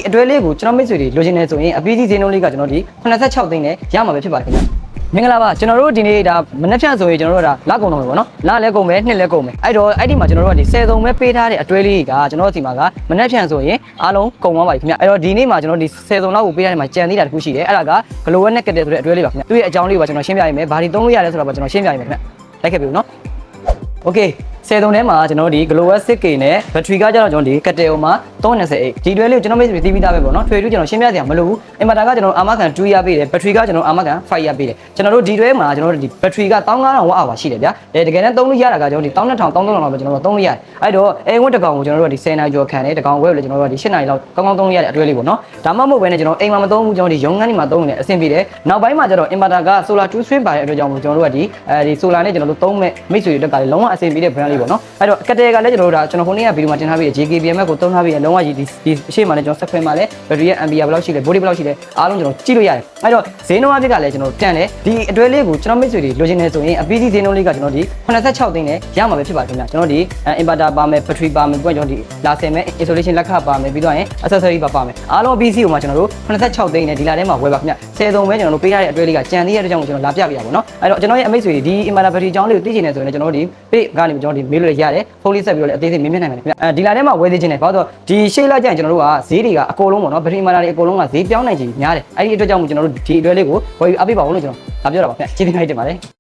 အတွဲလေးကိုကျွန်တော်မိတ်ဆွေတွေလိုချင်နေဆိုရင်အပီးကြီးဈေးနှုန်းလေးကကျွန်တော်ဒီ86သိန်းနဲ့ရမှာပဲဖြစ်ပါတယ်ခင်ဗျမင်္ဂလာပါကျွန်တော်တို့ဒီနေ့ဒါမနေ့ဖြန့်ဆိုရင်ကျွန်တော်တို့ဒါလကုန်တော့မယ်ပေါ့နော်လလည်းကုန်မယ်နှစ်လည်းကုန်မယ်အဲ့တော့အဲ့ဒီမှာကျွန်တော်တို့ကဒီ10စုံပဲပေးထားတဲ့အတွဲလေးကကျွန်တော်တို့ဒီမှာကမနေ့ဖြန့်ဆိုရင်အားလုံးကုန်သွားပါပြီခင်ဗျအဲ့တော့ဒီနေ့မှာကျွန်တော်ဒီ10စုံလောက်ကိုပေးထားတဲ့မှာကြံသေးတာတခုရှိတယ်အဲ့ဒါက Global Negative ဆိုတဲ့အတွဲလေးပါခင်ဗျသူ့ရဲ့အကြောင်းလေးကိုကျွန်တော်ရှင်းပြရမယ်ဘာတွေသုံးလို့ရလဲဆိုတော့ကျွန်တော်ရှင်းပြရမယ်ခင်ဗျလိုက်ခဲ့ပြီနော် Okay 10တုံးထဲမှာကျွန်တော်ဒီ Global 6K နဲ့ battery ကကျတော့ကျွန်တော်ဒီ Catel မှာ328ဒီတွဲလေးကိုကျွန်တော်မိတ်ဆွေတီးပြီးသားပဲပေါ့နော်ထွေထူးကျွန်တော်ရှင်းပြစရာမလိုဘူး inverter ကကျွန်တော်အာမခံ2ရပေးတယ် battery ကကျွန်တော်အာမခံ5ရပေးတယ်ကျွန်တော်တို့ဒီတွဲမှာကျွန်တော်တို့ဒီ battery က15000 watt hour ရှိတယ်ဗျာတကယ်တမ်းသုံးလို့ရတာကကျွန်တော်ဒီ12000 3000လောက်ပဲကျွန်တော်တို့သုံးလို့ရတယ်အဲ့တော့အိမ်ဝတ်တစ်ကောင်ကိုကျွန်တော်တို့ကဒီ10နာရီကျော်ခံတယ်တစ်ကောင်ဝဲလို့ကျွန်တော်တို့ကဒီ8နာရီလောက်ကောင်းကောင်းသုံးလို့ရတဲ့အတွဲလေးပေါ့နော်ဒါမှမဟုတ်ဘဲနဲ့ကျွန်တော်အိမ်မှာမသုံးဘူးကျွန်တော်ဒီရုံငန်းတွေမှာသုံးနေတယ်အဆင်ပြေတယ်နောက်ပိုင်းမှာကျတော့ inverter က solar 2 swing ပါတဲ့အတွက်ကြောင့်ကျွန်တော်တို့ကဒီsolar နဲ့ကျွန်တော်တို့သုံးမဲ့မိတ်ဆွေတွေတက်ကလည်းလုံးဝအဆင်ပြေတဲ့ brand လေးပေါ့နော်အဲ့တော့ကတဲကလည်းကျွန်တော်တို့ဒါကျွန်တော်ခုနေ့ကဗီဒီယိုမှာတင်ထားပြီး JKBMS ကိုသုံးထားပြီးလုံးဝဒီအရှိမှလည်းကျွန်တော်ဆက်ခွဲမှာလည်း battery ရဲ့ ampere ဘယ်လောက်ရှိလဲ body ဘယ်လောက်ရှိလဲအားလုံးကျွန်တော်ကြည့်လို့ရတယ်အဲ့တော့ဈေးနှုန်းအဖြစ်ကလည်းကျွန်တော်တန်တယ်ဒီအတွဲလေးကိုကျွန်တော်မိတ်ဆွေတွေလိုချင်နေဆိုရင်အပီးကြီးဈေးနှုန်းလေးကကျွန်တော်ဒီ86သိန်းနဲ့ရမှာပဲဖြစ်ပါတယ်ခင်ဗျကျွန်တော်ဒီ inverter ပါမယ် battery ပါမယ်ပြီးတော့ကျွန်တော်ဒီလာဆယ်မဲ့ installation လက်ခပါမယ်ပြီးတော့ရင် accessory ပါမယ်အားလုံး PC ကိုမှကျွန်တော်တို့86သိန်းနဲ့ဒီလာထဲမှာဝယ်ပါခင်ဗျ10သုံးပဲကျွန်တော်တို့ပေးထားတဲ့အတွဲလေးကကြံသေးတဲ့အတွက်ကြောင့်ကျွန်တော်လာပြပြပါပေါ့နော်အဲ့တော့ကျွန်တော်ရဲ့အမိတ်ဆွေတွေဒီ inverter battery အကြောင်းလေးကိုသိချင်နေဆိုရင်ကျွန်တော်တို့ဒီ page ကနေကျွန်တော်ဒီ mail လို့ရတယ်ဖုန်းလေးဆက်ပြီးတော့လည်းအသေးစိတ်မြင်နိုင်မယ်ခင်ဗျဒီလာထဲမှာဝယ်သေးခြင်းနဲ့ဘာလို့ဒီရှေ့လိုက်ကြရင်ကျွန်တော်တို့ကဈေးတွေကအကုန်လုံးပေါ့နော် battery inverter တွေအကုန်လုံးကဈေးပြောင်းနိုင်ခြင်းများတယ်အဲ့ဒီအတွက်ကြောင့်ကျွန်တော်တို့ဒီအတွဲလေးကိုဝယ်ပြီးအပိပါအောင်လို့ကျွန်တော်လာပြောတာပါခင်ဗျကျေးဇူးများတင်ပါတယ်